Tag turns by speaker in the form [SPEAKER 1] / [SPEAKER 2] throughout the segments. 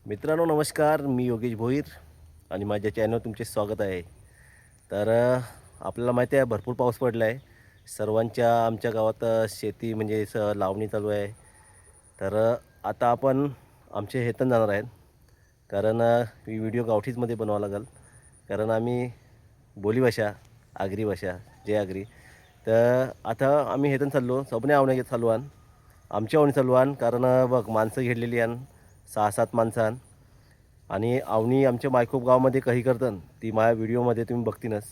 [SPEAKER 1] मित्रांनो नमस्कार, मी योगेश भोईर आणि माझ्या चॅनलवर तुमचे स्वागत आहे. तर आपल्याला माहिती आहे भरपूर पाऊस पडला आहे. सर्वांच्या आमच्या गावात शेती म्हणजे लावणी चालू आहे. तर आता आपण आमचे हेतन जाणार आहेत. कारण ही व्हिडिओ गावठीचमध्ये बनवावं लागेल. कारण आम्ही बोलीभाषा, आगरी भाषा, जे आगरी. तर आता आम्ही हेतन चाललो, सबने आवणे चालू आण आमच्या आवणी चालू आण. कारण बघ माणसं घेतलेली आण 6-7 माणसं आणि आवणी आमच्या मायखोप गावामध्ये काही करतात ती माझ्या व्हिडिओमध्ये तुम्ही बघतीनच.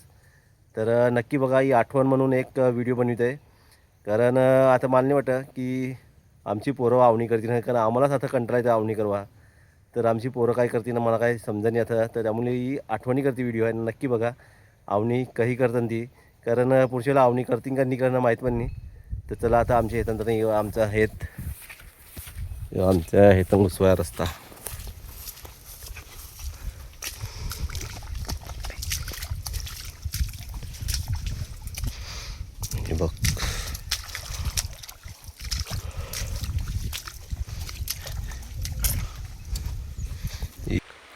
[SPEAKER 1] तर नक्की बघा, ही आठवण म्हणून एक व्हिडिओ बनवित आहे. कारण आता मला नाही वाटतं की आमची पोरं आवणी करतील नाही, कारण आम्हालाच आता कंटाळा येतं आवणी करवा. तर आमची पोरं काय करतील मला काय समजा नाही आता. तर त्यामुळे ही आठवणी करते व्हिडिओ आहे, नक्की बघा आवणी काही करतात ती. कारण पुढच्याला आवणी करतील का नाही करणं माहीत पण नाही. तर चला आता आमच्या हेतन तर आमच्या हेतन घुसवाया रस्ता हे बघ.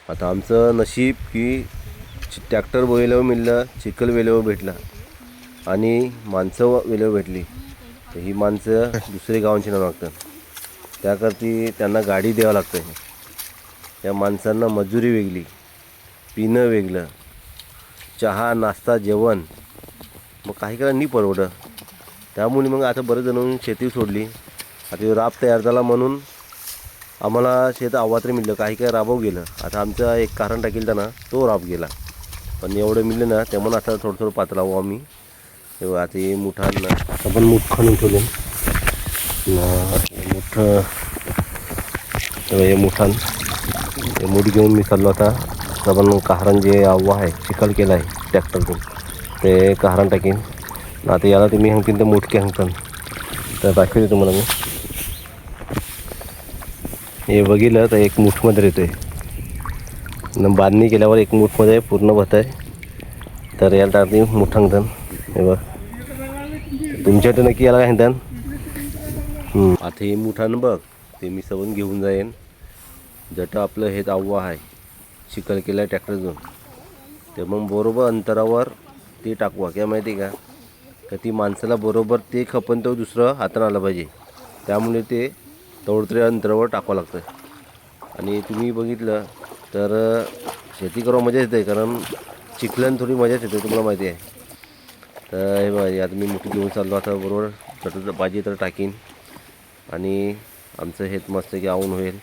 [SPEAKER 1] आता आमचं नशीब की ट्रॅक्टर वेळेवर मिळलं, चिखल वेळेवर भेटला आणि माणसं वेळेवर भेटली. तर ही माणसं दुसरे गावांची नाव लागतात, त्याकरती त्यांना गाडी द्यावं लागतं. त्या माणसांना मजुरी वेगळी, पिणं वेगळं, चहा नाश्ता जेवण, मग काही करा नाही परवडं. त्यामुळे मग आता बरेच जण शेती सोडली. आता राब तयार झाला म्हणून आम्हाला शेत अवात्र मिळलं, काही काय राबव गेलं. आता आमचं एक कारण टाकेल ना, तो राब गेला. पण एवढं मिळलं ना, त्यामुळे आता थोडं पातळावं आम्ही. तेव्हा आता हे मुठान आपण मूठ खणून ठेवले मूठ. हे मुठान हे मूठ घेऊन मी चाललो आता. आपण कहारण जे आव्हा आहे चिखल केलं आहे ट्रॅक्टरतून, ते कहारण टाकीन. आता याला तुम्ही सांगतील तर मुठके सांगतात. तर दाखवते तुम्हाला मी. हे बघितलं तर एक मुठमध्ये येतो आहे, बांधणी केल्यावर एक मुठमध्ये पूर्ण भत आहे. तर याला टाकते मुठ सांगतात. हे बघ तुमच्याकडे नक्की याला काय सांगतात. आता हे मुठानं बघ ते मी सवून घेऊन जाईन. जट आपलं हे आव्हा आहे चिखल केलं आहे ट्रॅक्टरतून, ते मग बरोबर अंतरावर ते टाकवा. काय माहिती का, तर ती माणसाला बरोबर ते खपन तो दुसरं हातानं आलं पाहिजे. त्यामुळे ते तेवढं अंतरावर टाकावं लागतं. आणि तुम्ही बघितलं तर शेती करावं मजा येते, कारण चिखल्यानं थोडी मजाच येते, तुम्हाला माहिती आहे. तर हे बघा आता मी मुठी घेऊन चाललो. आता बरोबर चटूचं पाहिजे तर टाकीन आणि आमचं हेत मस्त की आवून होईल.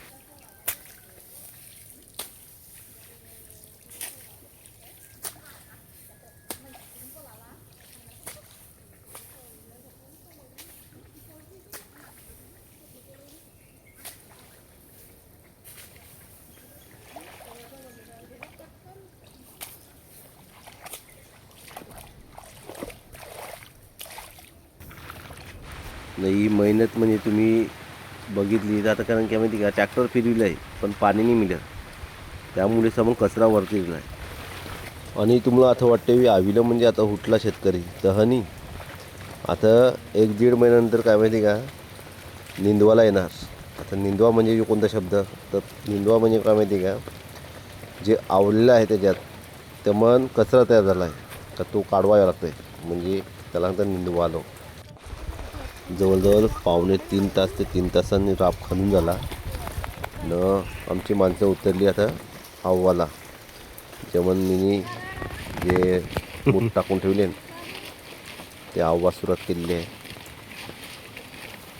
[SPEAKER 1] ही मेहनत म्हणजे तुम्ही बघितली तर आता, कारण काय माहिती का ट्रॅक्टर फिरविलं आहे पण पाणी नाही मिळत, त्यामुळे समोर कचरा वरती दिला आहे. आणि तुम्हाला आता वाटते आविलं म्हणजे आता हुटला शेतकरी तहनी. आता 1-1.5 महिन्यानंतर काय माहिती का निंदवाला येणार. आता निंदवा म्हणजे कोणता शब्द, तर निंदवा म्हणजे काय माहिती का, जे आवलेलं आहे त्याच्यात ते मन कचरा तयार झाला आहे तर तो काढवायला लागतो आहे, म्हणजे त्याला नंतर निंदवा आलो. जवळजवळ 2.5-3 तास ते 3 तासांनी राब खणून झाला न. आमची माणसं उतरली आता आव्वाला. जेवण मी जे मूठ टाकून ठेवले ते आव्वा सुरुवात केलेली आहे.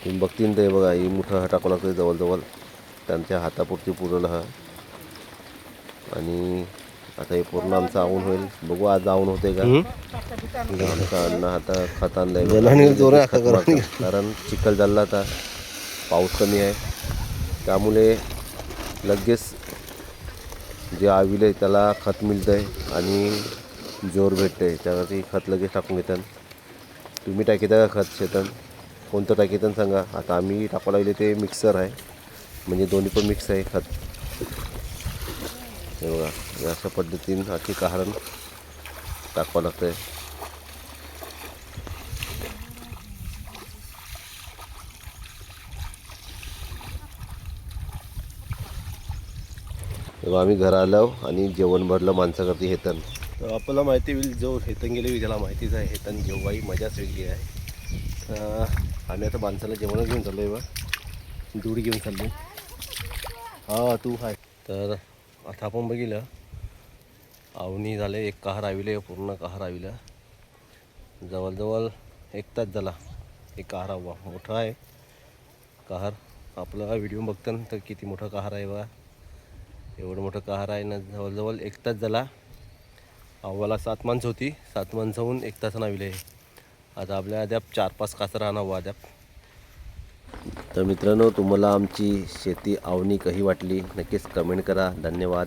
[SPEAKER 1] तुम्ही बघतीन ते बघा, ही मोठं टाकावं लागतं जवळजवळ त्यांच्या हातापुरती पुरवलं हा. आणि आता हे पूर्ण आमचं आवून होईल. बघू आज आवून होते का. आमचा अन्न आता खत आणलंय, कारण चिखल झाला आता पाऊस कमी आहे, त्यामुळे लगेच जे आविले त्याला खत मिळतं आहे आणि जोर भेटतं आहे. त्यासाठी खत लगेच टाकून घेतात. तुम्ही टाकीता का खत शेतात, कोणतं टाकीतं सांगा. आता आम्ही टाकायला लागले ते मिक्सर आहे, म्हणजे दोन्ही पण मिक्स आहे खत. हे बघा अशा पद्धतीनं आखी कहारण टाकावं लागतं आहे. तेव्हा आम्ही घरा आलो आणि जेवण भरलं माणसाकरती हेतन. तर आपल्याला माहिती होईल जो हेतन गेले त्याला माहितीच आहे हेतन जेव्हाही मजाच वेगळी आहे. आम्ही आता माणसाला जेवणच घेऊन चाललो आहे बा दूध घेऊन चाललो. हां तू आहे. तर आता आपण बघितलं आवनी झाले एक कहार आविले पूर्ण कहार आविला जवळजवळ 1 तास झाला. एक कहार हवा मोठा आहे कहार. आपला व्हिडिओ बघताना तर किती मोठा कहार आहे बा. एवढं मोठं कहार आहे ना. जवळजवळ 1 तास झाला. आव्हाला 7 माणसं होती. 7 माणसाहून 1 तासानं आविले. आता आपल्या अद्याप 4-5 कासं राहणं हवं अद्याप. तर मित्रांनो तुम्हाला आमची शेती आवनी कशी वाटली नक्कीच कमेंट करा. धन्यवाद.